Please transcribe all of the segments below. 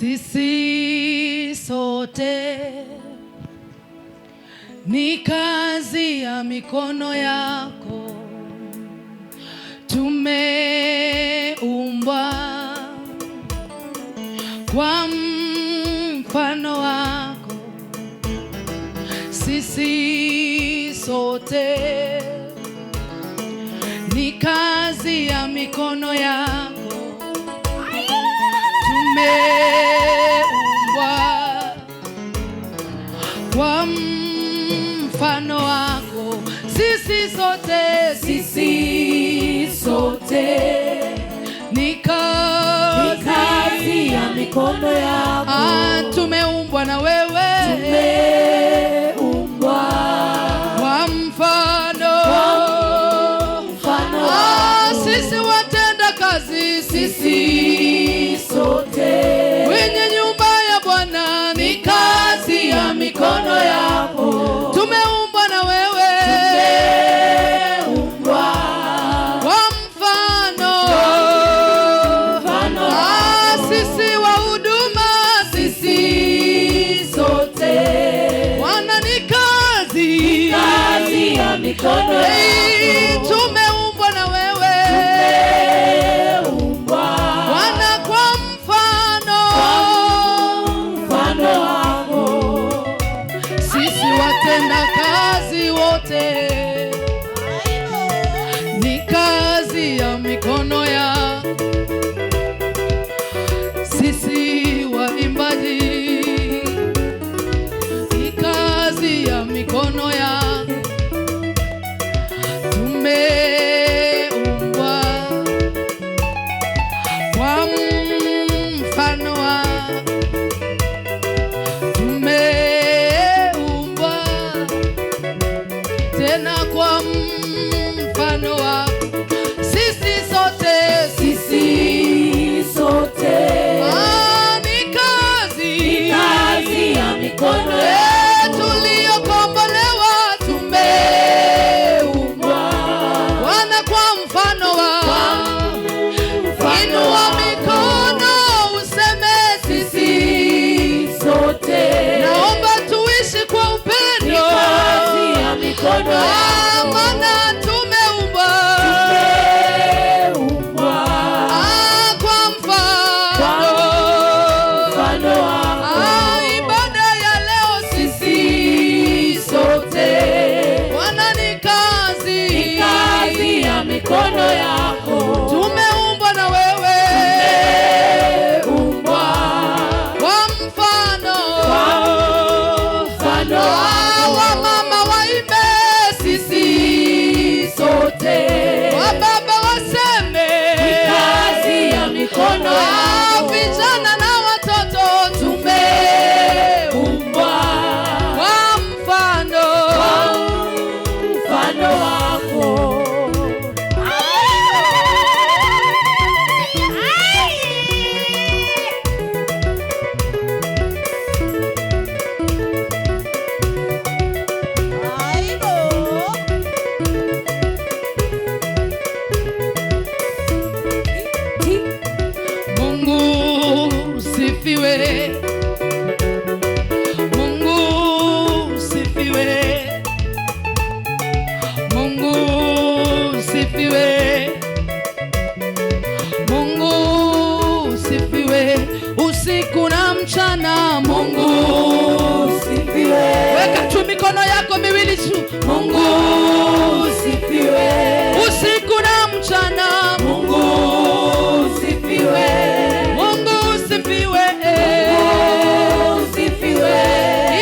Sisi sote ni kazi ya mikono yako, tumeumbwa kwa mfano wako. Sisi sote ni kazi ya mikono yako, tumeumbwa kwa mfano wako. Sisi sote ni kazi ya mikono yako, tumeumbwa na wewe, tumeumbwa kwa mfano sisi watenda kazi, sisi sote wenye nyumba ya Bwana, ni kazi ya mikono yako, tumeumbwa na wewe, tumeumbwa kwa mfano sisi wa huduma, sisi sote Bwana, ni kazi ya mikono yako, tumeumbwa na wewe, tumeumbwa Bwana kwa mfano wako. Sisi watenda kazi wote ni kazi ya mikono ya, sisi waimbaji ni kazi ya mikono ya, tumeumbwa kwa mfano wa, tumeumbwa tena kwa mfano wa. Sisi sote ni kazi ya mikono yetu, tuliokombolewa, tumeumbwa Bwana kwa mfano wa. Inua mikono useme sisi sote, naomba tuishi kwa upendo, kazi ya mikono maana tumeumbwa kwa mfano ibada ya leo, sisi sote Bwana, ni kazi ya mikono yako, tumeumbwa na wewe, tumeumbwa kwa mfano wa mama waimbe, sisi sote wa baba waseme, ni kazi ya mikono yako, vijana na watoto, tumeumbwa kwa mfano wako. Mungu sifiwe, Mungu sifiwe, Mungu sifiwe, Mungu sifiwe, usiku na mchana, Mungu sifiwe. Weka tu mikono yako miwili juu, Mungu sifiwe, usiku na mchana, Mungu sifiwe, Mungu sifiwe, Mungu sifiwe,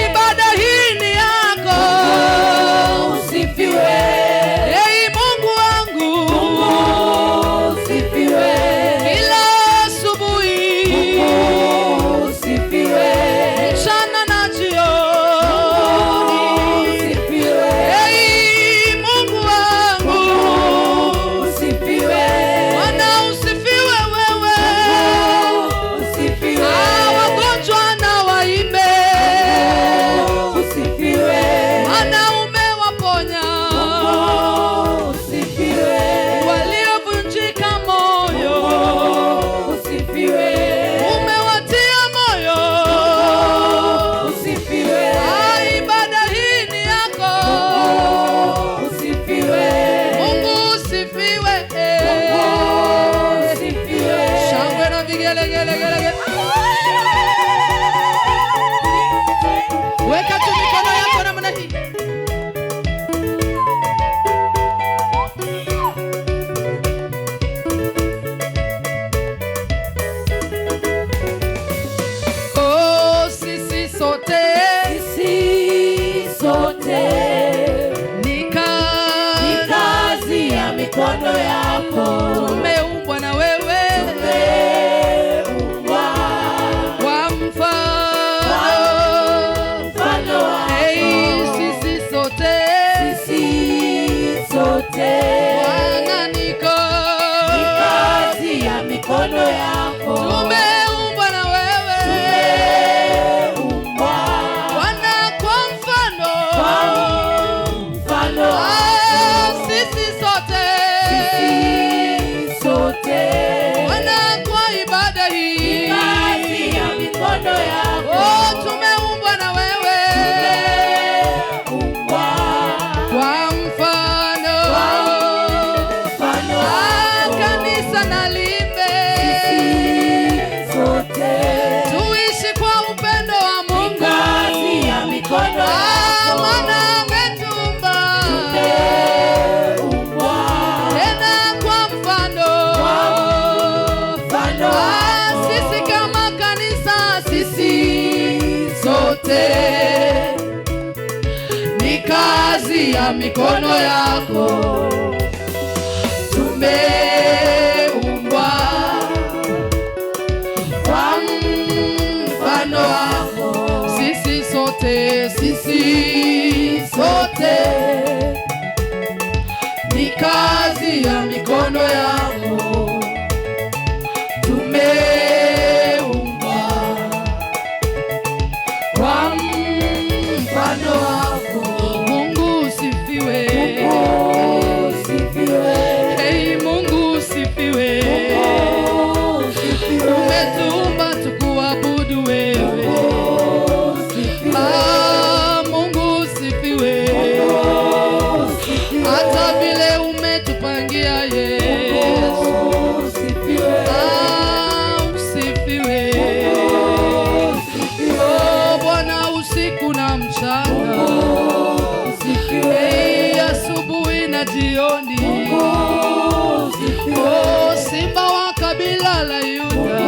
ibada hii ni yako, Mungu sifiwe, Mungu wangu, Mungu sifiwe, kila asubuhi, Mungu sifiwe, mchana na jioni, Mungu sifiwe, Mungu wangu, Mungu sifiwe, mikono yako. Oh, tumeumbwa na wewe. Tumeumbwa kwa mfano. Kanisa na limbe sisi sote tuishi kwa upendo wa Mungu. kazi ya mikono yako. Maana umetumba tena kwa mfano. Sisi kama kanisa, sisi sote ni kazi ya mikono yako. Tumeumbwa kwa mfano wako. Sisi sote, sisi sote ni kazi ya mikono yako. Tumeumbwa kwa mfano wako. Mungu usifiwe. Hey, Mungu usifiwe. Umetuumba tukuabudu wewe. Mungu usifiwe. Hata vile umetupangia Yesu. Usifiwe. Oh, Bwana usiku na mchana. Hey, asubuhi na jioni. Oh, Simba wa kabila la Yuda.